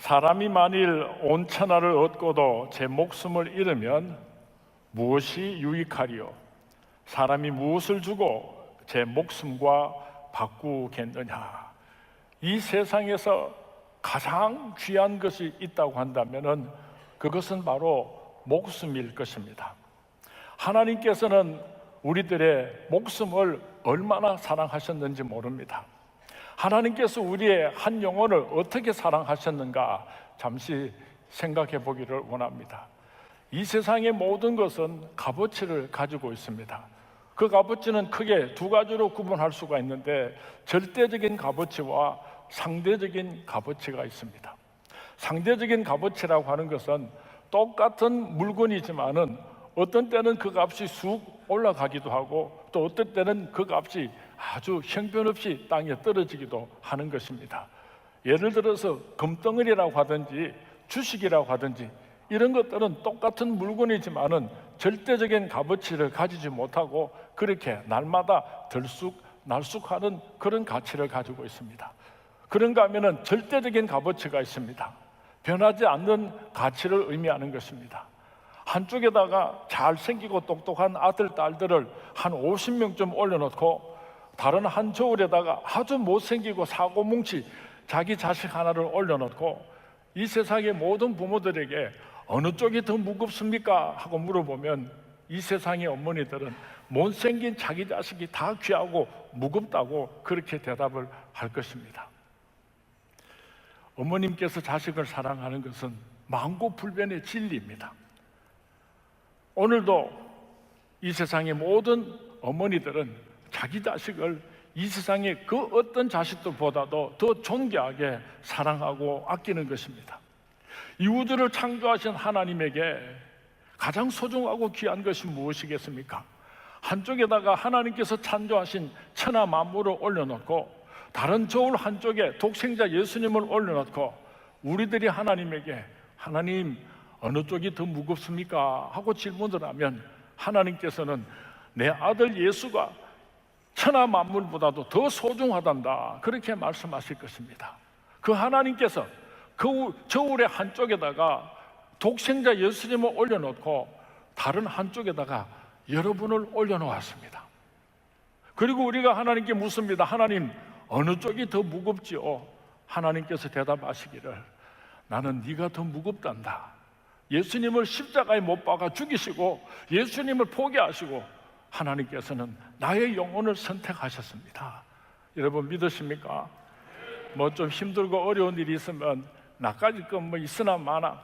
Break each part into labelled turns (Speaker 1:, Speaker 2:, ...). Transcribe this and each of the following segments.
Speaker 1: 사람이 만일 온 천하를 얻고도 제 목숨을 잃으면 무엇이 유익하리요? 사람이 무엇을 주고 제 목숨과 바꾸겠느냐? 이 세상에서 가장 귀한 것이 있다고 한다면 그것은 바로 목숨일 것입니다. 하나님께서는 우리들의 목숨을 얼마나 사랑하셨는지 모릅니다. 하나님께서 우리의 한 영혼을 어떻게 사랑하셨는가 잠시 생각해 보기를 원합니다. 이 세상의 모든 것은 값어치를 가지고 있습니다. 그 값어치는 크게 두 가지로 구분할 수가 있는데 절대적인 값어치와 상대적인 값어치가 있습니다. 상대적인 값어치라고 하는 것은 똑같은 물건이지만은 어떤 때는 그 값이 쑥 올라가기도 하고 또 어떤 때는 그 값이 아주 형편없이 땅에 떨어지기도 하는 것입니다. 예를 들어서 금덩어리라고 하든지 주식이라고 하든지 이런 것들은 똑같은 물건이지만은 절대적인 값어치를 가지지 못하고 그렇게 날마다 들쑥날쑥하는 그런 가치를 가지고 있습니다. 그런가 하면은 절대적인 값어치가 있습니다. 변하지 않는 가치를 의미하는 것입니다. 한쪽에다가 잘생기고 똑똑한 아들, 딸들을 한 50명쯤 올려놓고 다른 한 저울에다가 아주 못생기고 사고뭉치 자기 자식 하나를 올려놓고 이 세상의 모든 부모들에게 어느 쪽이 더 무겁습니까? 하고 물어보면 이 세상의 어머니들은 못생긴 자기 자식이 다 귀하고 무겁다고 그렇게 대답을 할 것입니다. 어머님께서 자식을 사랑하는 것은 만고불변의 진리입니다. 오늘도 이 세상의 모든 어머니들은 자기 자식을 이 세상의 그 어떤 자식들보다도 더 존귀하게 사랑하고 아끼는 것입니다. 이 우주를 창조하신 하나님에게 가장 소중하고 귀한 것이 무엇이겠습니까? 한쪽에다가 하나님께서 창조하신 천하 만물을 올려놓고 다른 저울 한쪽에 독생자 예수님을 올려놓고 우리들이 하나님에게 하나님 어느 쪽이 더 무겁습니까? 하고 질문을 하면 하나님께서는 내 아들 예수가 천하 만물보다도 더 소중하단다 그렇게 말씀하실 것입니다. 그 하나님께서 그 저울의 한쪽에다가 독생자 예수님을 올려놓고 다른 한쪽에다가 여러분을 올려놓았습니다. 그리고 우리가 하나님께 묻습니다. 하나님 어느 쪽이 더 무겁지요? 하나님께서 대답하시기를 나는 네가 더 무겁단다. 예수님을 십자가에 못 박아 죽이시고 예수님을 포기하시고 하나님께서는 나의 영혼을 선택하셨습니다. 여러분 믿으십니까? 뭐 좀 힘들고 어려운 일이 있으면 나까지 뭐 있으나 마나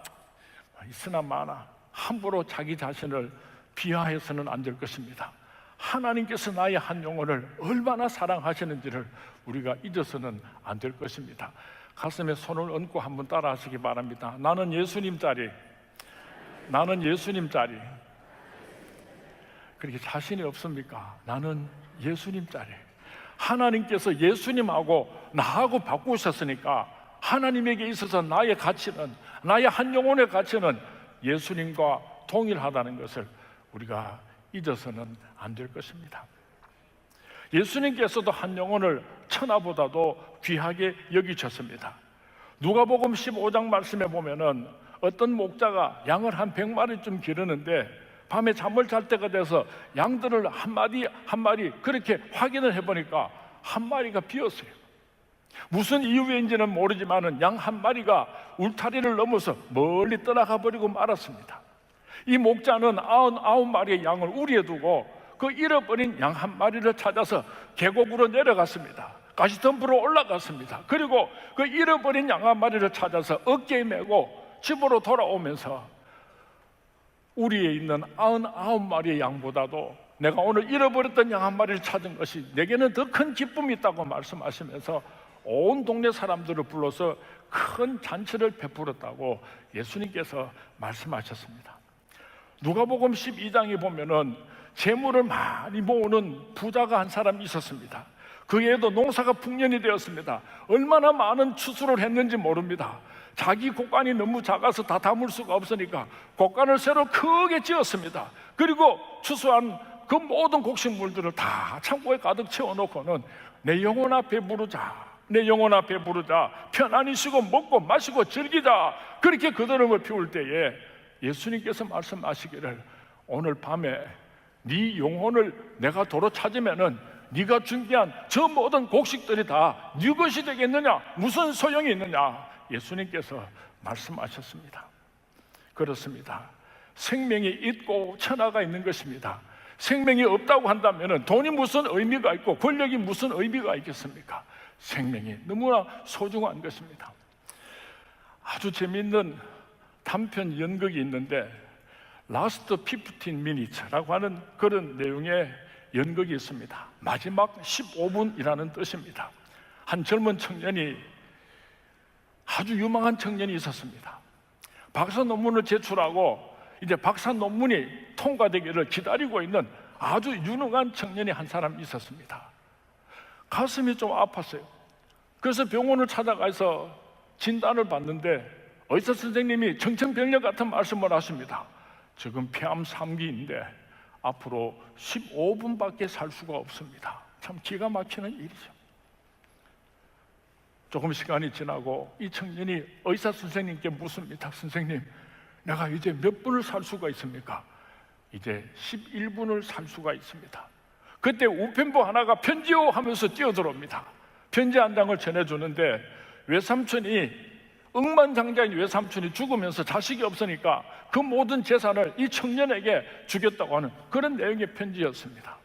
Speaker 1: 함부로 자기 자신을 비하해서는 안 될 것입니다. 하나님께서 나의 한 영혼을 얼마나 사랑하시는지를 우리가 잊어서는 안 될 것입니다. 가슴에 손을 얹고 한번 따라 하시기 바랍니다. 나는 예수님 자리 그렇게 자신이 없습니까? 나는 예수님 자리. 하나님께서 예수님하고 나하고 바꾸셨으니까 하나님에게 있어서 나의 가치는 나의 한 영혼의 가치는 예수님과 동일하다는 것을 우리가 잊어서는 안 될 것입니다. 예수님께서도 한 영혼을 천하보다도 귀하게 여기셨습니다. 누가복음 15장 말씀에 보면은 어떤 목자가 양을 한 100마리쯤 기르는데 밤에 잠을 잘 때가 돼서 양들을 한 마리 그렇게 확인을 해보니까 한 마리가 비었어요. 무슨 이유인지는 모르지만은 양 한 마리가 울타리를 넘어서 멀리 떠나가 버리고 말았습니다. 이 목자는 99마리의 양을 우리에 두고 그 잃어버린 양 한 마리를 찾아서 계곡으로 내려갔습니다. 가시덤불로 올라갔습니다. 그리고 그 잃어버린 양 한 마리를 찾아서 어깨에 메고 집으로 돌아오면서 우리에 있는 99마리의 양보다도 내가 오늘 잃어버렸던 양 한 마리를 찾은 것이 내게는 더 큰 기쁨이 있다고 말씀하시면서 온 동네 사람들을 불러서 큰 잔치를 베풀었다고 예수님께서 말씀하셨습니다. 누가복음 12장에 보면은 재물을 많이 모으는 부자가 한 사람이 있었습니다. 그 애도 농사가 풍년이 되었습니다. 얼마나 많은 추수를 했는지 모릅니다. 자기 곡간이 너무 작아서 다 담을 수가 없으니까 곡간을 새로 크게 지었습니다. 그리고 추수한 그 모든 곡식물들을 다 창고에 가득 채워놓고는 내 영혼 앞에 부르자 내 영혼 앞에 부르자. 편안히 쉬고 먹고 마시고 즐기자. 그렇게 그들음을 피울 때에 예수님께서 말씀하시기를 오늘 밤에 네 영혼을 내가 도로 찾으면은 네가 준비한 저 모든 곡식들이 다 네 것이 되겠느냐? 무슨 소용이 있느냐? 예수님께서 말씀하셨습니다. 그렇습니다. 생명이 있고 천하가 있는 것입니다. 생명이 없다고 한다면 돈이 무슨 의미가 있고 권력이 무슨 의미가 있겠습니까? 생명이 너무나 소중한 것입니다. 아주 재미있는 단편 연극이 있는데 Last 15 Minutes라고 하는 그런 내용의 연극이 있습니다. 마지막 15분이라는 뜻입니다. 한 젊은 청년이, 아주 유망한 청년이 있었습니다. 박사 논문을 제출하고 이제 박사 논문이 통과되기를 기다리고 있는 아주 유능한 청년이 한 사람 있었습니다. 가슴이 좀 아팠어요. 그래서 병원을 찾아가서 진단을 받는데 의사 선생님이 청천벽력 같은 말씀을 하십니다. 지금 폐암 3기인데 앞으로 15분밖에 살 수가 없습니다. 참 기가 막히는 일이죠. 조금 시간이 지나고 이 청년이 의사 선생님께 묻습니다. 선생님, 내가 이제 몇 분을 살 수가 있습니까? 이제 11분을 살 수가 있습니다. 그때 우편부 하나가 편지요 하면서 뛰어들어옵니다. 편지 한 장을 전해주는데 외삼촌이, 억만장자인 외삼촌이 죽으면서 자식이 없으니까 그 모든 재산을 이 청년에게 주겠다고 하는 그런 내용의 편지였습니다.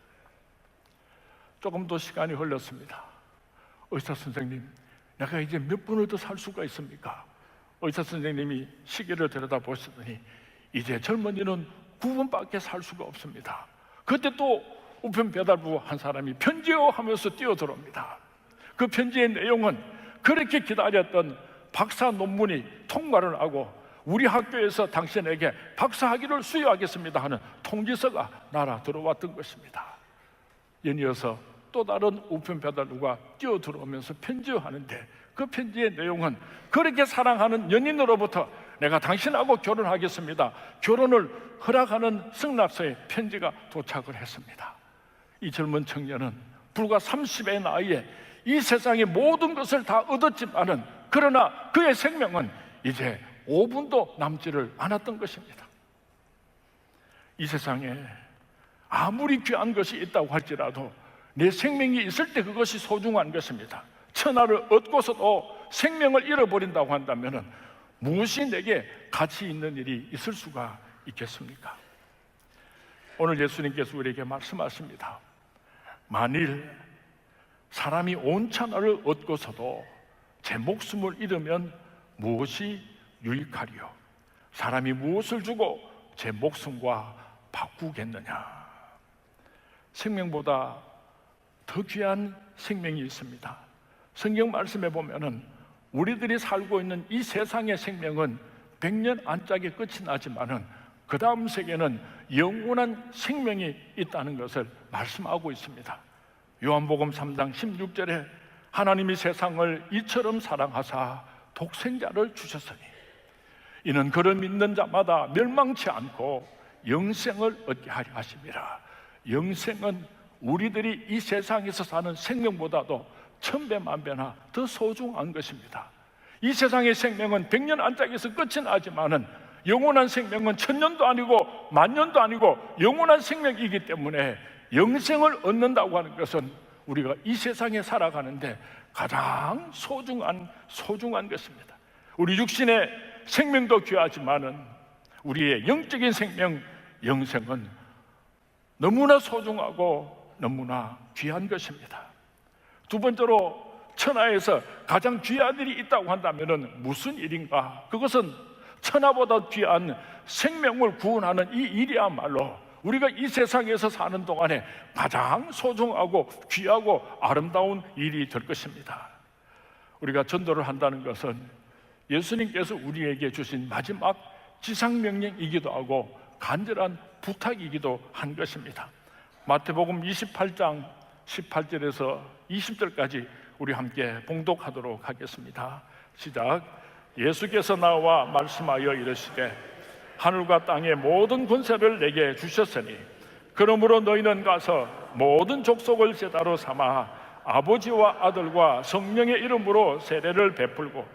Speaker 1: 조금 더 시간이 흘렀습니다. 의사 선생님, 내가 이제 몇 분을 더 살 수가 있습니까? 의사 선생님이 시계를 들여다보시더니 이제 젊은이는 9분밖에 살 수가 없습니다. 그때 또 우편 배달부 한 사람이 편지요 하면서 뛰어들어옵니다. 그 편지의 내용은 그렇게 기다렸던 박사 논문이 통과를 하고 우리 학교에서 당신에게 박사학위를 수여하겠습니다 하는 통지서가 날아 들어왔던 것입니다. 연이어서 또 다른 우편 배달부가 뛰어들어오면서 편지하는데 그 편지의 내용은 그렇게 사랑하는 연인으로부터 내가 당신하고 결혼하겠습니다, 결혼을 허락하는 승낙서의 편지가 도착을 했습니다. 이 젊은 청년은 불과 30의 나이에 이 세상의 모든 것을 다 얻었지만은 그러나 그의 생명은 이제 5분도 남지를 않았던 것입니다. 이 세상에 아무리 귀한 것이 있다고 할지라도 내 생명이 있을 때 그것이 소중한 것입니다. 천하를 얻고서도 생명을 잃어버린다고 한다면 무엇이 내게 가치 있는 일이 있을 수가 있겠습니까? 오늘 예수님께서 우리에게 말씀하십니다. 만일 사람이 온 천하를 얻고서도 제 목숨을 잃으면 무엇이 유익하리요? 사람이 무엇을 주고 제 목숨과 바꾸겠느냐? 생명보다 더 귀한 생명이 있습니다. 성경 말씀에 보면은 우리들이 살고 있는 이 세상의 생명은 100년 안짝에 끝이 나지만은 그 다음 세계는 영원한 생명이 있다는 것을 말씀하고 있습니다. 요한복음 3장 16절에 하나님이 세상을 이처럼 사랑하사 독생자를 주셨으니 이는 그를 믿는 자마다 멸망치 않고 영생을 얻게 하려 하심이라. 영생은 우리들이 이 세상에서 사는 생명보다도 1000배 만배나 더 소중한 것입니다. 이 세상의 생명은 100년 안짝에서 끝이 나지만은 영원한 생명은 1000년도 아니고 만년도 아니고 영원한 생명이기 때문에 영생을 얻는다고 하는 것은 우리가 이 세상에 살아가는데 가장 소중한 것입니다. 우리 육신의 생명도 귀하지만은 우리의 영적인 생명, 영생은 너무나 소중하고 너무나 귀한 것입니다. 두 번째로 천하에서 가장 귀한 일이 있다고 한다면 무슨 일인가? 그것은 천하보다 귀한 생명을 구원하는 이 일이야말로 우리가 이 세상에서 사는 동안에 가장 소중하고 귀하고 아름다운 일이 될 것입니다. 우리가 전도를 한다는 것은 예수님께서 우리에게 주신 마지막 지상명령이기도 하고 간절한 부탁이기도 한 것입니다. 마태복음 28장 18절에서 20절까지 우리 함께 봉독하도록 하겠습니다. 시작. 예수께서 나와 말씀하여 이르시되 하늘과 땅의 모든 권세를 내게 주셨으니 그러므로 너희는 가서 모든 족속을 제자로 삼아 아버지와 아들과 성령의 이름으로 세례를 베풀고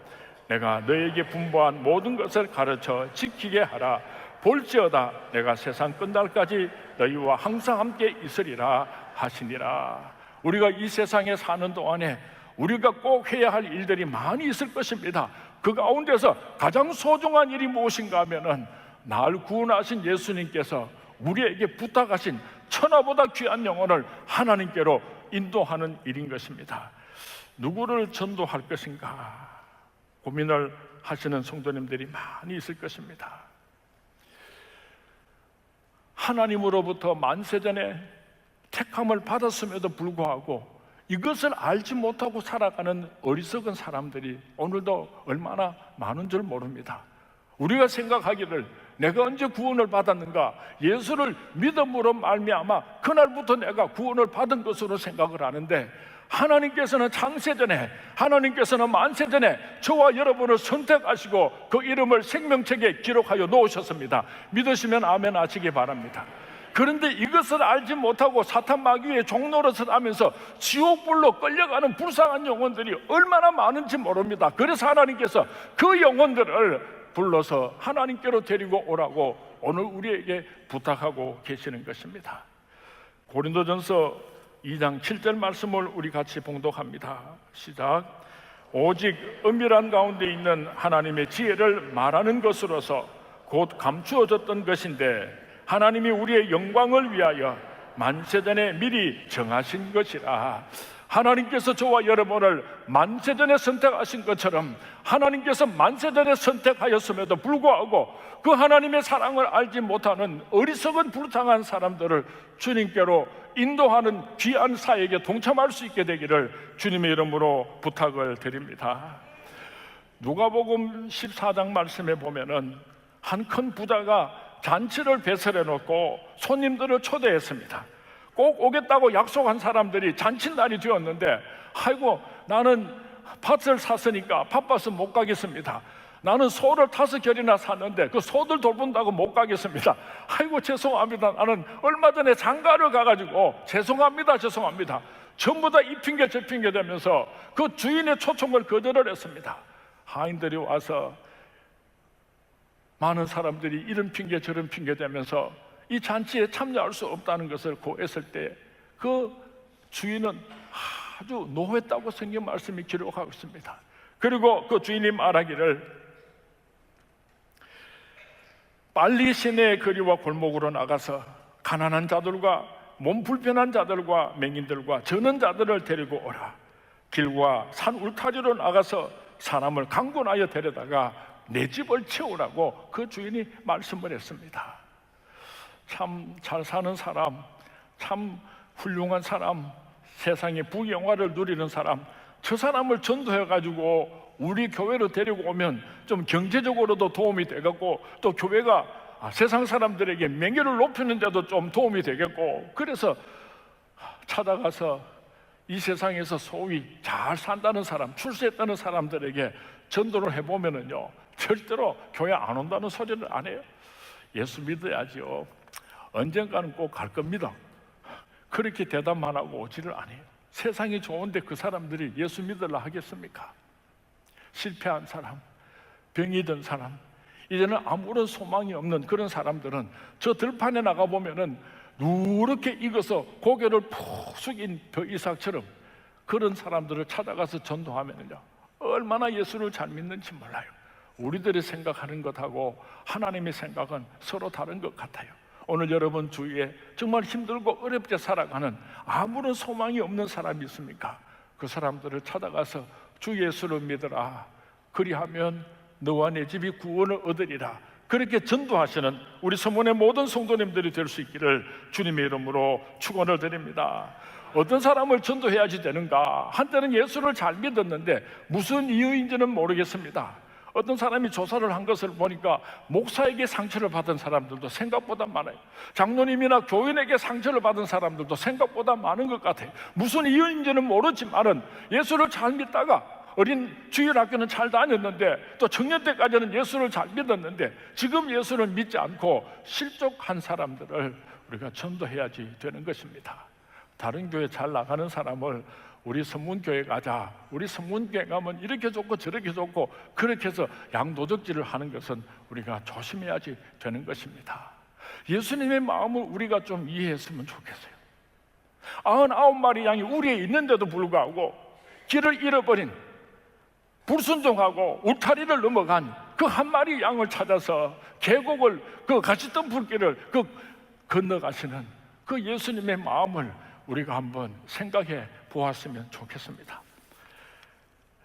Speaker 1: 내가 너에게 분부한 모든 것을 가르쳐 지키게 하라. 볼지어다 내가 세상 끝날까지 너희와 항상 함께 있으리라 하시니라. 우리가 이 세상에 사는 동안에 우리가 꼭 해야 할 일들이 많이 있을 것입니다. 그 가운데서 가장 소중한 일이 무엇인가 하면은 날 구원하신 예수님께서 우리에게 부탁하신 천하보다 귀한 영혼을 하나님께로 인도하는 일인 것입니다. 누구를 전도할 것인가 고민을 하시는 성도님들이 많이 있을 것입니다. 하나님으로부터 만세전에 택함을 받았음에도 불구하고 이것을 알지 못하고 살아가는 어리석은 사람들이 오늘도 얼마나 많은 줄 모릅니다. 우리가 생각하기를 내가 언제 구원을 받았는가, 예수를 믿음으로 말미암아 그날부터 내가 구원을 받은 것으로 생각을 하는데, 하나님께서는 창세전에, 하나님께서는 만세전에 저와 여러분을 선택하시고 그 이름을 생명책에 기록하여 놓으셨습니다. 믿으시면 아멘 하시기 바랍니다. 그런데 이것을 알지 못하고 사탄 마귀의 종노릇을 하면서 지옥불로 끌려가는 불쌍한 영혼들이 얼마나 많은지 모릅니다. 그래서 하나님께서 그 영혼들을 불러서 하나님께로 데리고 오라고 오늘 우리에게 부탁하고 계시는 것입니다. 고린도전서 2장 7절 말씀을 우리 같이 봉독합니다. 시작. 오직 은밀한 가운데 있는 하나님의 지혜를 말하는 것으로서 곧 감추어졌던 것인데 하나님이 우리의 영광을 위하여 만세전에 미리 정하신 것이라. 하나님께서 저와 여러분을 만세전에 선택하신 것처럼 하나님께서 만세전에 선택하였음에도 불구하고 그 하나님의 사랑을 알지 못하는 어리석은 불쌍한 사람들을 주님께로 인도하는 귀한 사역에 동참할 수 있게 되기를 주님의 이름으로 부탁을 드립니다. 누가복음 14장 말씀에 보면은 한 큰 부자가 잔치를 배설해 놓고 손님들을 초대했습니다. 꼭 오겠다고 약속한 사람들이 잔칫날이 되었는데, 아이고 나는 밭을 샀으니까 바빠서 못 가겠습니다. 나는 소를 5결이나 샀는데 그 소들 돌본다고 못 가겠습니다. 아이고 죄송합니다. 나는 얼마 전에 장가를 가가지고 죄송합니다. 전부 다 이 핑계 저 핑계 되면서 그 주인의 초청을 거절을 했습니다. 하인들이 와서 많은 사람들이 이런 핑계 저런 핑계 되면서 이 잔치에 참여할 수 없다는 것을 고했을 때 그 주인은 아주 노했다고 성경 말씀이 기록하고 있습니다. 그리고 그 주인이 말하기를 빨리 시내의 거리와 골목으로 나가서 가난한 자들과 몸 불편한 자들과 맹인들과 저는 자들을 데리고 오라. 길과 산 울타리로 나가서 사람을 강권하여 데려다가 내 집을 채우라고 그 주인이 말씀을 했습니다. 참 잘 사는 사람, 참 훌륭한 사람, 세상의 부영화를 누리는 사람, 저 사람을 전도해가지고 우리 교회로 데리고 오면 좀 경제적으로도 도움이 되겠고 또 교회가 세상 사람들에게 명예를 높이는 데도 좀 도움이 되겠고, 그래서 찾아가서 이 세상에서 소위 잘 산다는 사람, 출세했다는 사람들에게 전도를 해보면은요 절대로 교회 안 온다는 소리를 안 해요. 예수 믿어야지요, 언젠가는 꼭 갈 겁니다. 그렇게 대답만 하고 오지를 않아요. 세상이 좋은데 그 사람들이 예수 믿으려 하겠습니까? 실패한 사람, 병이 든 사람, 이제는 아무런 소망이 없는 그런 사람들은 저 들판에 나가보면은 누렇게 익어서 고개를 푹 숙인 벼이삭처럼 그런 사람들을 찾아가서 전도하면요 얼마나 예수를 잘 믿는지 몰라요. 우리들이 생각하는 것하고 하나님의 생각은 서로 다른 것 같아요. 오늘 여러분 주위에 정말 힘들고 어렵게 살아가는 아무런 소망이 없는 사람이 있습니까? 그 사람들을 찾아가서 주 예수를 믿으라, 그리하면 너와 내 집이 구원을 얻으리라, 그렇게 전도하시는 우리 서문의 모든 성도님들이 될 수 있기를 주님의 이름으로 축원을 드립니다. 어떤 사람을 전도해야지 되는가? 한때는 예수를 잘 믿었는데 무슨 이유인지는 모르겠습니다. 어떤 사람이 조사를 한 것을 보니까 목사에게 상처를 받은 사람들도 생각보다 많아요. 장로님이나 교인에게 상처를 받은 사람들도 생각보다 많은 것 같아요. 무슨 이유인지는 모르지만은 예수를 잘 믿다가 어린 주일학교는 잘 다녔는데 또 청년 때까지는 예수를 잘 믿었는데 지금 예수를 믿지 않고 실족한 사람들을 우리가 전도해야지 되는 것입니다. 다른 교회 잘 나가는 사람을 우리 선문교회 가자. 우리 선문교회 가면 이렇게 좋고 저렇게 좋고 그렇게 해서 양도적질을 하는 것은 우리가 조심해야지 되는 것입니다. 예수님의 마음을 우리가 좀 이해했으면 좋겠어요. 99마리 양이 우리에 있는데도 불구하고 길을 잃어버린, 불순종하고 울타리를 넘어간 그 한 마리 양을 찾아서 계곡을, 그 가시던 불길을 건너가시는 그 예수님의 마음을 우리가 한번 생각해 보았으면 좋겠습니다.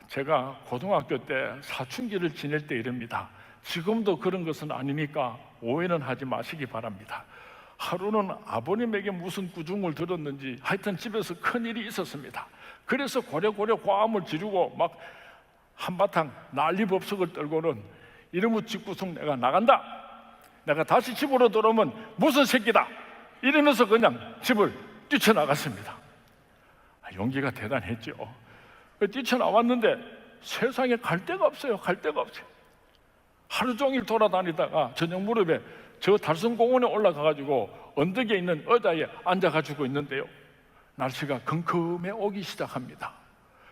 Speaker 1: 제가 고등학교 때 사춘기를 지낼 때 이럽니다. 지금도 그런 것은 아니니까 오해는 하지 마시기 바랍니다. 하루는 아버님에게 무슨 구중을 들었는지 하여튼 집에서 큰일이 있었습니다. 그래서 고래고래 고함을 지르고 막 한바탕 난리법석을 떨고는 이러면 집구석 내가 나간다, 내가 다시 집으로 돌아오면 무슨 새끼다 이러면서 그냥 집을 뛰쳐나갔습니다. 용기가 대단했죠. 뛰쳐나왔는데 세상에 갈 데가 없어요. 갈 데가 없어요. 하루 종일 돌아다니다가 저녁 무렵에 저 달성공원에 올라가가지고 언덕에 있는 의자에 앉아가지고 있는데요, 날씨가 컴컴해 오기 시작합니다.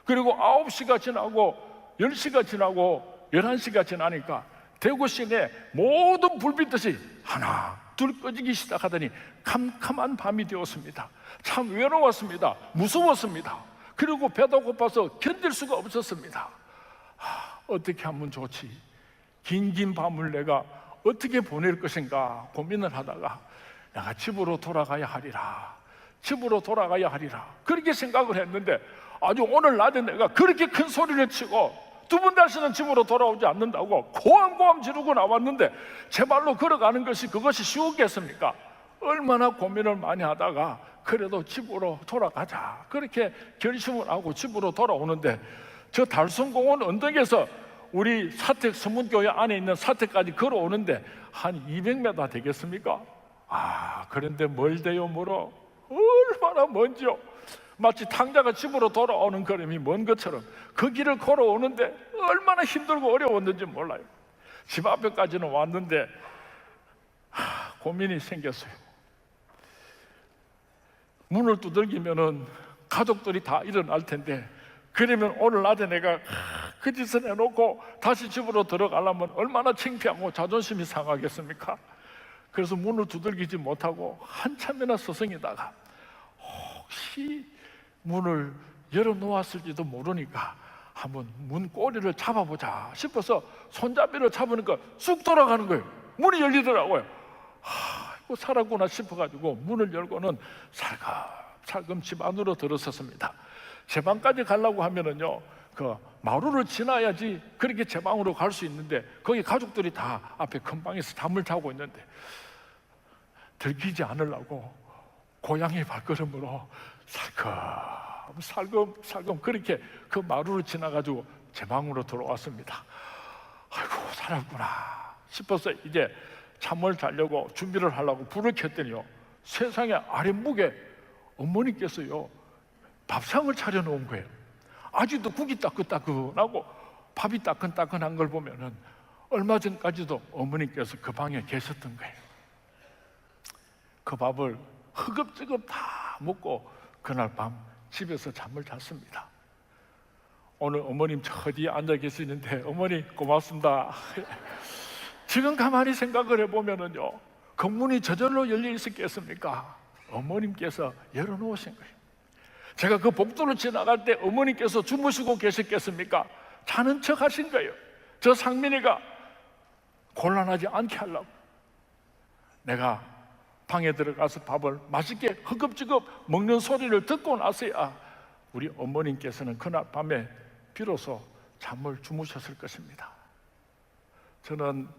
Speaker 1: 그리고 9시가 지나고 10시가 지나고 11시가 지나니까 대구 시내 모든 불빛듯이 하나 둘 꺼지기 시작하더니 캄캄한 밤이 되었습니다. 참 외로웠습니다. 무서웠습니다. 그리고 배도 고파서 견딜 수가 없었습니다. 어떻게 하면 좋지? 긴 밤을 내가 어떻게 보낼 것인가 고민을 하다가 내가 집으로 돌아가야 하리라, 집으로 돌아가야 하리라 그렇게 생각을 했는데, 아주 오늘 낮에 내가 그렇게 큰 소리를 치고 두 번 다시는 집으로 돌아오지 않는다고 고함고함 지르고 나왔는데 제 발로 걸어가는 것이 그것이 쉬웠겠습니까? 얼마나 고민을 많이 하다가 그래도 집으로 돌아가자 그렇게 결심을 하고 집으로 돌아오는데, 저 달성공원 언덕에서 우리 사택 서문교회 안에 있는 사택까지 걸어오는데 한 200m 되겠습니까? 그런데 멀대요 멀어. 얼마나 먼지요. 마치 탕자가 집으로 돌아오는 걸음이 먼 것처럼 그 길을 걸어오는데 얼마나 힘들고 어려웠는지 몰라요. 집 앞에까지는 왔는데 고민이 생겼어요. 문을 두들기면은 가족들이 다 일어날 텐데, 그러면 오늘 낮에 내가 그 짓을 해놓고 다시 집으로 들어가려면 얼마나 창피하고 자존심이 상하겠습니까? 그래서 문을 두들기지 못하고 한참이나 서성이다가 혹시 문을 열어놓았을지도 모르니까 한번 문 꼬리를 잡아보자 싶어서 손잡이를 잡으니까 쑥 돌아가는 거예요. 문이 열리더라고요. 이거 살았구나 싶어가지고 문을 열고는 살금살금 집 안으로 들어섰습니다. 제 방까지 가려고 하면은요, 그 마루를 지나야지 그렇게 제 방으로 갈 수 있는데 거기 가족들이 다 앞에 큰 방에서 잠을 자고 있는데 들키지 않으려고 고양이 발걸음으로 살금 그렇게 그 마루를 지나가지고 제 방으로 들어왔습니다. 아이고 살았구나 싶어서 이제 잠을 자려고 준비를 하려고 불을 켰더니요, 세상에 아랫목에 어머니께서요 밥상을 차려놓은 거예요. 아직도 국이 따끈따끈하고 밥이 따끈따끈한 걸 보면은 얼마 전까지도 어머니께서 그 방에 계셨던 거예요. 그 밥을 허겁지겁 다 먹고 그날 밤 집에서 잠을 잤습니다. 오늘 어머님 저 뒤에 앉아 계시는데 어머니 고맙습니다. 지금 가만히 생각을 해보면은요, 그 문이 저절로 열려 있었겠습니까? 어머님께서 열어놓으신 거예요. 제가 그 복도를 지나갈 때 어머니께서 주무시고 계셨겠습니까? 자는 척 하신 거예요. 저 상민이가 곤란하지 않게 하려고 내가 방에 들어가서 밥을 맛있게 허겁지겁 먹는 소리를 듣고 나서야 우리 어머님께서는 그날 밤에 비로소 잠을 주무셨을 것입니다. 저는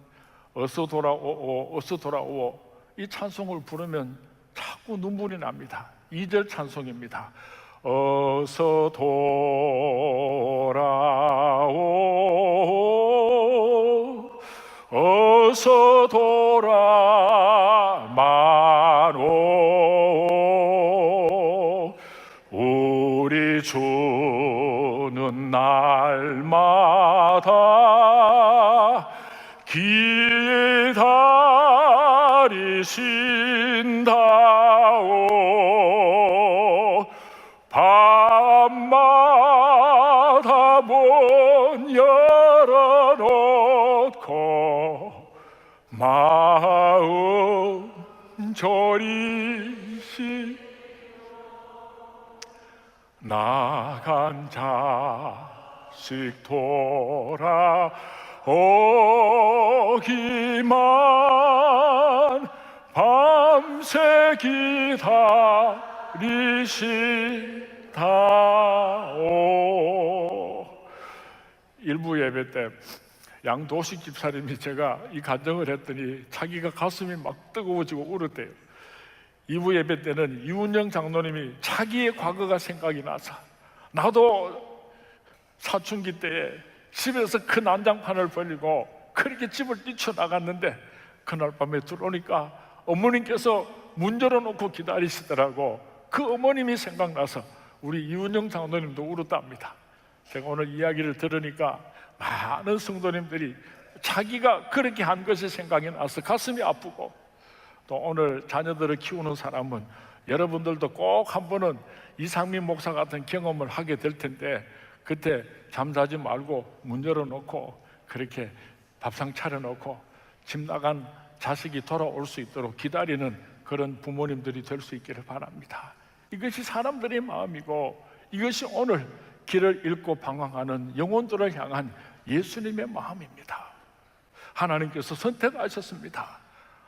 Speaker 1: 어서 돌아오오 어서 돌아오오 이 찬송을 부르면 자꾸 눈물이 납니다. 2절 찬송입니다. 어서 돌아오 어서 돌아마노 우리 주는 날마다 기다리신다오 밤마다 열어놓고 마음 졸이시 나간 자식 돌아오기만 밤새 기다리시다오. 일부 예배 때 양도식 집사님이 제가 이 간증을 했더니 자기가 가슴이 막 뜨거워지고 울었대요. 2부 예배 때는 이운영 장로님이 자기의 과거가 생각이 나서, 나도 사춘기 때에 집에서 큰 난장판을 벌리고 그렇게 집을 뛰쳐나갔는데 그날 밤에 들어오니까 어머님께서 문 열어놓고 기다리시더라고. 그 어머님이 생각나서 우리 이운영 장로님도 울었답니다. 제가 오늘 이야기를 들으니까 많은 성도님들이 자기가 그렇게 한 것이 생각이 나서 가슴이 아프고, 또 오늘 자녀들을 키우는 사람은 여러분들도 꼭 한 번은 이상민 목사 같은 경험을 하게 될 텐데, 그때 잠자지 말고 문 열어놓고 그렇게 밥상 차려놓고 집 나간 자식이 돌아올 수 있도록 기다리는 그런 부모님들이 될 수 있기를 바랍니다. 이것이 사람들의 마음이고, 이것이 오늘 길을 잃고 방황하는 영혼들을 향한 예수님의 마음입니다. 하나님께서 선택하셨습니다.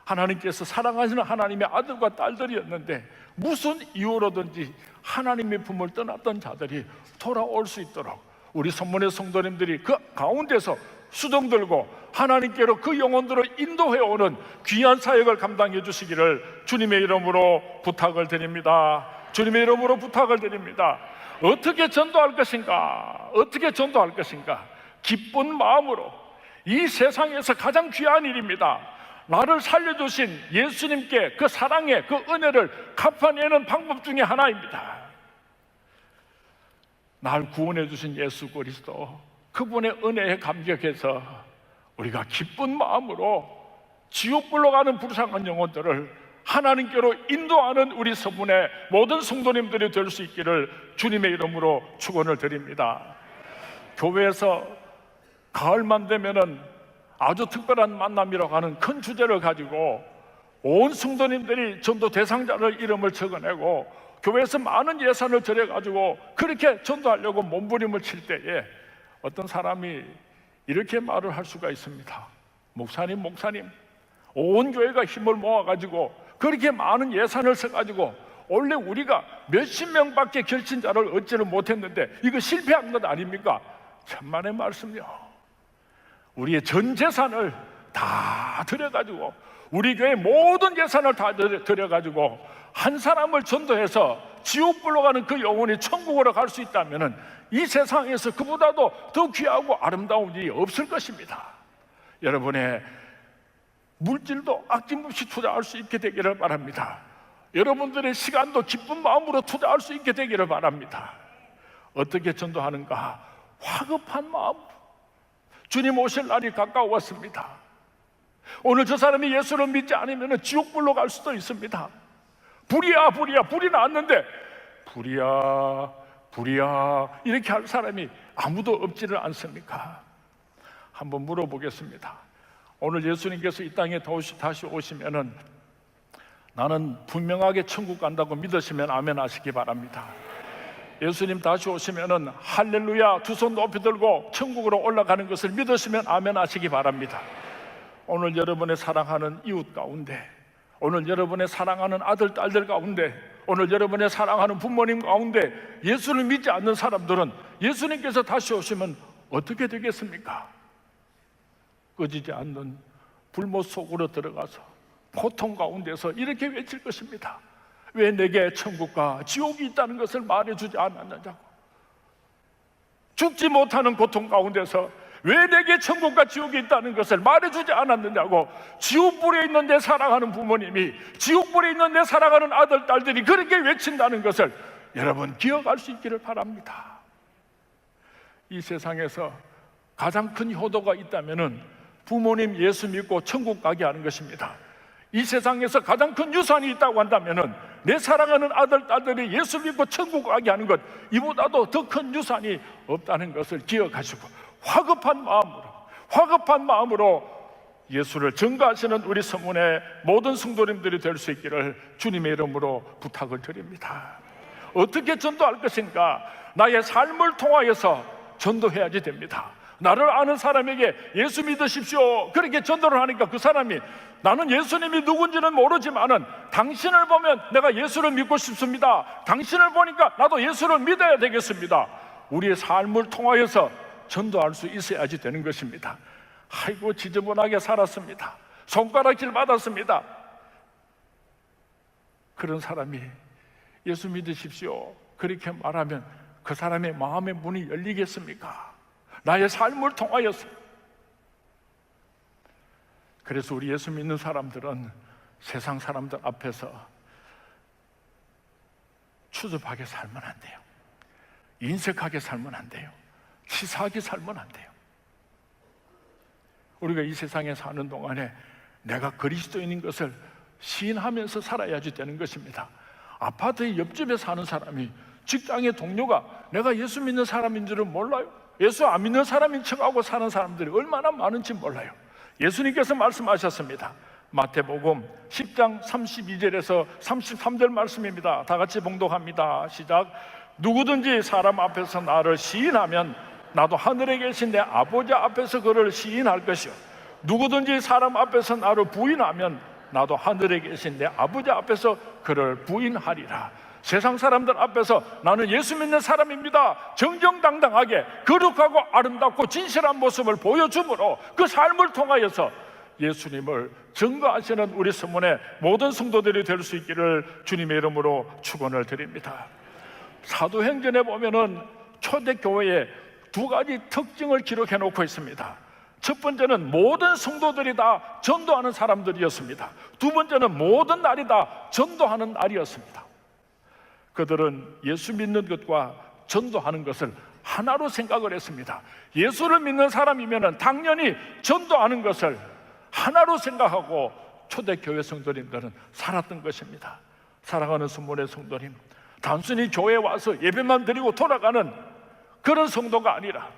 Speaker 1: 하나님께서 사랑하시는 하나님의 아들과 딸들이었는데 무슨 이유로든지 하나님의 품을 떠났던 자들이 돌아올 수 있도록 우리 선문의 성도님들이 그 가운데서 수종 들고 하나님께로 그 영혼들을 인도해오는 귀한 사역을 감당해 주시기를 주님의 이름으로 부탁을 드립니다. 주님의 이름으로 부탁을 드립니다. 어떻게 전도할 것인가? 어떻게 전도할 것인가? 기쁜 마음으로. 이 세상에서 가장 귀한 일입니다. 나를 살려주신 예수님께 그 사랑의 그 은혜를 갚아내는 방법 중에 하나입니다. 날 구원해 주신 예수 그리스도, 그분의 은혜에 감격해서 우리가 기쁜 마음으로 지옥불로 가는 불쌍한 영혼들을 하나님께로 인도하는 우리 서문의 모든 성도님들이 될 수 있기를 주님의 이름으로 축원을 드립니다. 교회에서 가을만 되면은 아주 특별한 만남이라고 하는 큰 주제를 가지고 온 성도님들이 전도 대상자를 이름을 적어내고 교회에서 많은 예산을 들여가지고 그렇게 전도하려고 몸부림을 칠 때에 어떤 사람이 이렇게 말을 할 수가 있습니다. 목사님, 온 교회가 힘을 모아가지고 그렇게 많은 예산을 써가지고 원래 우리가 몇십 명밖에 결신자를 얻지를 못했는데 이거 실패한 것 아닙니까? 천만의 말씀이요. 우리의 전 재산을 다 들여가지고, 우리 교회 모든 예산을 다 들여가지고 한 사람을 전도해서 지옥불로 가는 그 영혼이 천국으로 갈 수 있다면 이 세상에서 그보다도 더 귀하고 아름다운 일이 없을 것입니다. 여러분의 물질도 아낌없이 투자할 수 있게 되기를 바랍니다. 여러분들의 시간도 기쁜 마음으로 투자할 수 있게 되기를 바랍니다. 어떻게 전도하는가? 화급한 마음. 주님 오실 날이 가까웠습니다. 오늘 저 사람이 예수를 믿지 않으면 지옥불로 갈 수도 있습니다. 불이야 불이 났는데 불이야 이렇게 할 사람이 아무도 없지를 않습니까? 한번 물어보겠습니다. 오늘 예수님께서 이 땅에 다시 오시면은 나는 분명하게 천국 간다고 믿으시면 아멘 하시기 바랍니다. 예수님 다시 오시면은 할렐루야 두 손 높이 들고 천국으로 올라가는 것을 믿으시면 아멘 하시기 바랍니다. 오늘 여러분의 사랑하는 이웃 가운데, 오늘 여러분의 사랑하는 아들, 딸들 가운데, 오늘 여러분의 사랑하는 부모님 가운데 예수를 믿지 않는 사람들은 예수님께서 다시 오시면 어떻게 되겠습니까? 꺼지지 않는 불못 속으로 들어가서 고통 가운데서 이렇게 외칠 것입니다. 왜 내게 천국과 지옥이 있다는 것을 말해주지 않았느냐고. 죽지 못하는 고통 가운데서 왜 내게 천국과 지옥이 있다는 것을 말해주지 않았느냐고. 지옥불에 있는 내 사랑하는 부모님이, 지옥불에 있는 내 사랑하는 아들, 딸들이 그렇게 외친다는 것을 여러분 기억할 수 있기를 바랍니다. 이 세상에서 가장 큰 효도가 있다면 부모님 예수 믿고 천국 가게 하는 것입니다. 이 세상에서 가장 큰 유산이 있다고 한다면 내 사랑하는 아들, 딸들이 예수 믿고 천국 가게 하는 것, 이보다도 더 큰 유산이 없다는 것을 기억하시고 화급한 마음으로 예수를 증거하시는 우리 서문의 모든 성도님들이 될 수 있기를 주님의 이름으로 부탁을 드립니다. 어떻게 전도할 것인가? 나의 삶을 통하여서 전도해야지 됩니다. 나를 아는 사람에게 예수 믿으십시오, 그렇게 전도를 하니까 그 사람이 나는 예수님이 누군지는 모르지만은 당신을 보면 내가 예수를 믿고 싶습니다, 당신을 보니까 나도 예수를 믿어야 되겠습니다. 우리의 삶을 통하여서 전도할 수 있어야지 되는 것입니다. 아이고 지저분하게 살았습니다, 손가락질 받았습니다, 그런 사람이 예수 믿으십시오 그렇게 말하면 그 사람의 마음의 문이 열리겠습니까? 나의 삶을 통하여서. 그래서 우리 예수 믿는 사람들은 세상 사람들 앞에서 추접하게 살면 안 돼요. 인색하게 살면 안 돼요. 치사하게 살면 안 돼요. 우리가 이 세상에 사는 동안에 내가 그리스도인인 것을 시인하면서 살아야지 되는 것입니다. 아파트의 옆집에 사는 사람이, 직장의 동료가 내가 예수 믿는 사람인 줄은 몰라요. 예수 안 믿는 사람인 척하고 사는 사람들이 얼마나 많은지 몰라요. 예수님께서 말씀하셨습니다. 마태복음 10장 32절에서 33절 말씀입니다. 다 같이 봉독합니다. 시작. 누구든지 사람 앞에서 나를 시인하면 나도 하늘에 계신 내 아버지 앞에서 그를 시인할 것이요, 누구든지 사람 앞에서 나를 부인하면 나도 하늘에 계신 내 아버지 앞에서 그를 부인하리라. 세상 사람들 앞에서 나는 예수 믿는 사람입니다, 정정당당하게 거룩하고 아름답고 진실한 모습을 보여주므로 그 삶을 통하여서 예수님을 증거하시는 우리 서문의 모든 성도들이 될 수 있기를 주님의 이름으로 축원을 드립니다. 사도행전에 보면은 초대교회에 두 가지 특징을 기록해 놓고 있습니다. 첫 번째는 모든 성도들이 다 전도하는 사람들이었습니다. 두 번째는 모든 날이 다 전도하는 날이었습니다. 그들은 예수 믿는 것과 전도하는 것을 하나로 생각을 했습니다. 예수를 믿는 사람이면 당연히 전도하는 것을 하나로 생각하고 초대교회 성도님들은 살았던 것입니다. 사랑하는 성문의 성도님, 단순히 교회에 와서 예배만 드리고 돌아가는 그런 성도가 아니라,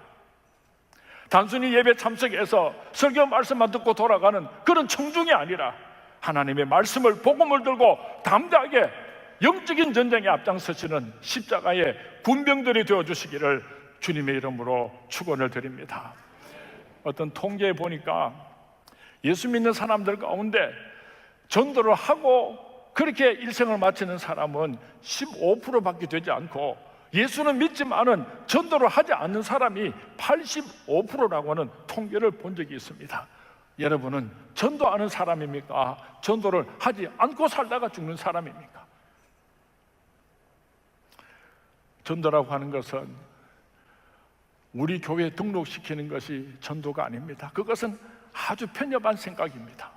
Speaker 1: 단순히 예배 참석해서 설교 말씀만 듣고 돌아가는 그런 청중이 아니라, 하나님의 말씀을, 복음을 들고 담대하게 영적인 전쟁에 앞장서시는 십자가의 군병들이 되어주시기를 주님의 이름으로 축원을 드립니다. 어떤 통계에 보니까 예수 믿는 사람들 가운데 전도를 하고 그렇게 일생을 마치는 사람은 15%밖에 되지 않고, 예수는 믿지만은 전도를 하지 않는 사람이 85%라고 하는 통계를 본 적이 있습니다. 여러분은 전도하는 사람입니까? 전도를 하지 않고 살다가 죽는 사람입니까? 전도라고 하는 것은 우리 교회에 등록시키는 것이 전도가 아닙니다. 그것은 아주 편협한 생각입니다.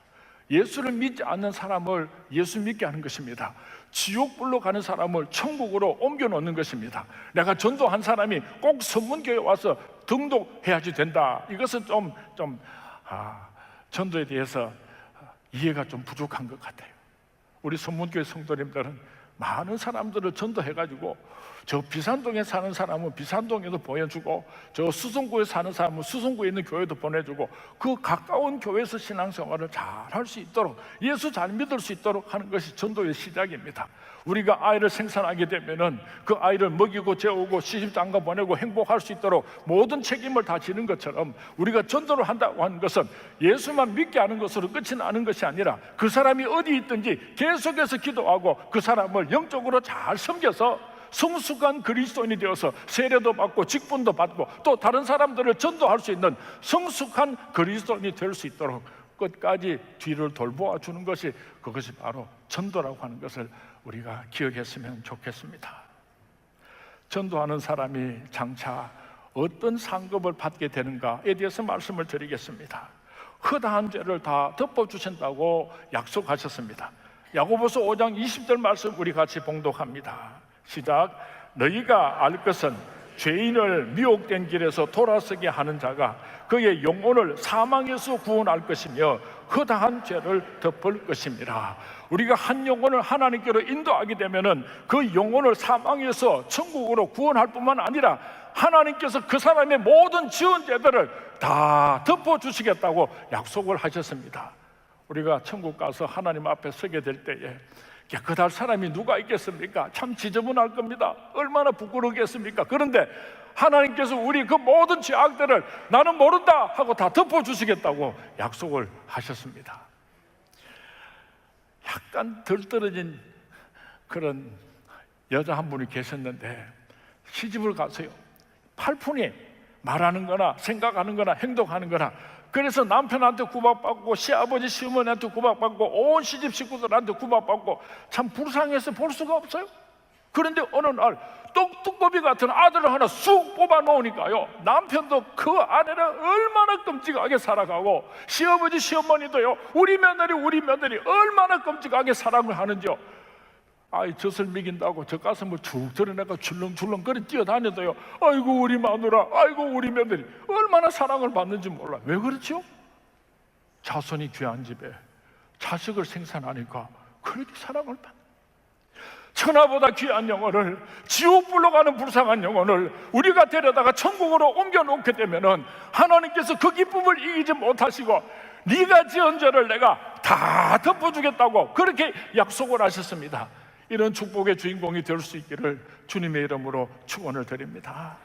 Speaker 1: 예수를 믿지 않는 사람을 예수 믿게 하는 것입니다. 지옥불로 가는 사람을 천국으로 옮겨놓는 것입니다. 내가 전도한 사람이 꼭 선문교회 와서 등록해야지 된다, 이것은 전도에 대해서 이해가 좀 부족한 것 같아요. 우리 선문교회 성도님들은 많은 사람들을 전도해가지고, 저 비산동에 사는 사람은 비산동에도 보내주고, 저 수성구에 사는 사람은 수성구에 있는 교회도 보내주고, 그 가까운 교회에서 신앙생활을 잘 할 수 있도록, 예수 잘 믿을 수 있도록 하는 것이 전도의 시작입니다. 우리가 아이를 생산하게 되면은 그 아이를 먹이고 재우고 시집장가 보내고 행복할 수 있도록 모든 책임을 다 지는 것처럼, 우리가 전도를 한다고 하는 것은 예수만 믿게 하는 것으로 끝이 나는 것이 아니라, 그 사람이 어디 있든지 계속해서 기도하고 그 사람을 영적으로 잘 섬겨서 성숙한 그리스도인이 되어서 세례도 받고 직분도 받고 또 다른 사람들을 전도할 수 있는 성숙한 그리스도인이 될 수 있도록 끝까지 뒤를 돌보아 주는 것이, 그것이 바로 전도라고 하는 것을 우리가 기억했으면 좋겠습니다. 전도하는 사람이 장차 어떤 상급을 받게 되는가에 대해서 말씀을 드리겠습니다. 허다한 죄를 다 덮어주신다고 약속하셨습니다. 야고보서 5장 20절 말씀 우리 같이 봉독합니다. 시작. 너희가 알 것은 죄인을 미혹된 길에서 돌아서게 하는 자가 그의 영혼을 사망에서 구원할 것이며 허다한 죄를 덮을 것입니다. 우리가 한 영혼을 하나님께로 인도하게 되면은 그 영혼을 사망에서 천국으로 구원할 뿐만 아니라 하나님께서 그 사람의 모든 지은 죄들을 다 덮어주시겠다고 약속을 하셨습니다. 우리가 천국 가서 하나님 앞에 서게 될 때에 깨끗할 사람이 누가 있겠습니까? 참 지저분할 겁니다. 얼마나 부끄러우겠습니까? 그런데 하나님께서 우리 그 모든 죄악들을 나는 모른다 하고 다 덮어주시겠다고 약속을 하셨습니다. 약간 덜 떨어진 그런 여자 한 분이 계셨는데 시집을 가서요, 팔푼이 말하는 거나 생각하는 거나 행동하는 거나, 그래서 남편한테 구박받고 시아버지 시어머니한테 구박받고 온 시집 식구들한테 구박받고 참 불쌍해서 볼 수가 없어요. 그런데 어느 날 떡두꺼비 같은 아들을 하나 쑥 뽑아 놓으니까요, 남편도 그 아내를 얼마나 끔찍하게 살아가고 시아버지 시어머니도요, 우리 며느리 얼마나 끔찍하게 사랑을 하는지요. 아이, 젖을 먹인다고 저 가슴을 쭉 드러내가 줄렁줄렁거리 뛰어다녀도요, 아이고 우리 마누라, 아이고 우리 며느리 얼마나 사랑을 받는지 몰라. 왜 그렇죠? 자손이 귀한 집에 자식을 생산하니까 그렇게 사랑을 받는, 천하보다 귀한 영혼을, 지옥불로 가는 불쌍한 영혼을 우리가 데려다가 천국으로 옮겨놓게 되면은 하나님께서 그 기쁨을 이기지 못하시고 네가 지은 죄를 내가 다 덮어주겠다고 그렇게 약속을 하셨습니다. 이런 축복의 주인공이 될 수 있기를 주님의 이름으로 축원을 드립니다.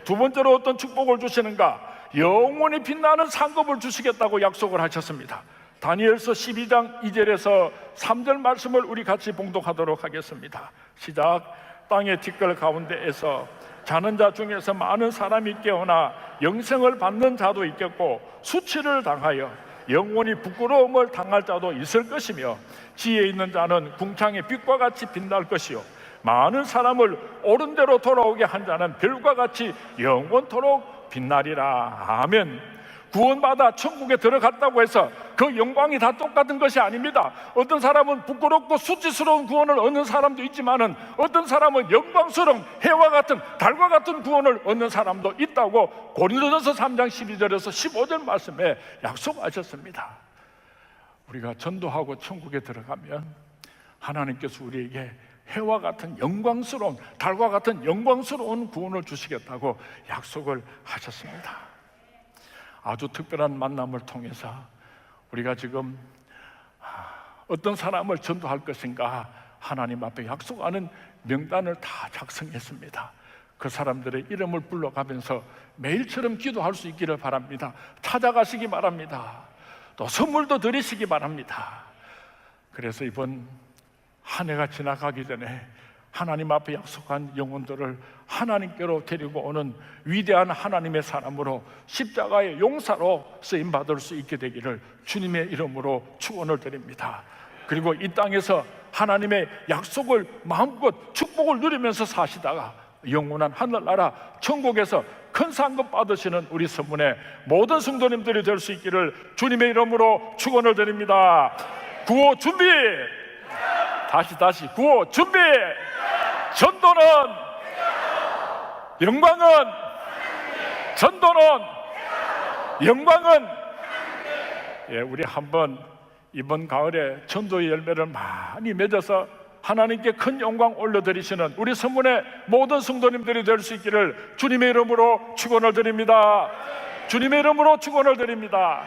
Speaker 1: 두 번째로 어떤 축복을 주시는가? 영원히 빛나는 상급을 주시겠다고 약속을 하셨습니다. 다니엘서 12장 2절에서 3절 말씀을 우리 같이 봉독하도록 하겠습니다. 시작. 땅의 티끌 가운데에서 자는 자 중에서 많은 사람이 깨어나 영생을 받는 자도 있겠고 수치를 당하여 영원히 부끄러움을 당할 자도 있을 것이며, 지혜 있는 자는 궁창의 빛과 같이 빛날 것이요 많은 사람을 옳은 대로 돌아오게 한 자는 별과 같이 영원토록 빛나리라. 아멘. 구원받아 천국에 들어갔다고 해서 그 영광이 다 똑같은 것이 아닙니다. 어떤 사람은 부끄럽고 수치스러운 구원을 얻는 사람도 있지만은 어떤 사람은 영광스러운 해와 같은 달과 같은 구원을 얻는 사람도 있다고 고린도전서 3장 12절에서 15절 말씀에 약속하셨습니다. 우리가 전도하고 천국에 들어가면 하나님께서 우리에게 해와 같은 영광스러운, 달과 같은 영광스러운 구원을 주시겠다고 약속을 하셨습니다. 아주 특별한 만남을 통해서 우리가 지금 어떤 사람을 전도할 것인가 하나님 앞에 약속하는 명단을 다 작성했습니다. 그 사람들의 이름을 불러가면서 매일처럼 기도할 수 있기를 바랍니다. 찾아가시기 바랍니다. 또 선물도 드리시기 바랍니다. 그래서 이번 한 해가 지나가기 전에 하나님 앞에 약속한 영혼들을 하나님께로 데리고 오는 위대한 하나님의 사람으로 십자가의 용사로 쓰임받을 수 있게 되기를 주님의 이름으로 축원을 드립니다. 그리고 이 땅에서 하나님의 약속을 마음껏 축복을 누리면서 사시다가 영원한 하늘나라 천국에서 큰 상급 받으시는 우리 선문의 모든 성도님들이 될 수 있기를 주님의 이름으로 축원을 드립니다. 구호 준비! 다시 구호 준비! 전도는, 영광은, 전도는, 영광은. 예, 우리 한번 이번 가을에 전도의 열매를 많이 맺어서 하나님께 큰 영광 올려드리시는 우리 선문의 모든 성도님들이 될 수 있기를 주님의 이름으로 축원을 드립니다. 주님의 이름으로 축원을 드립니다.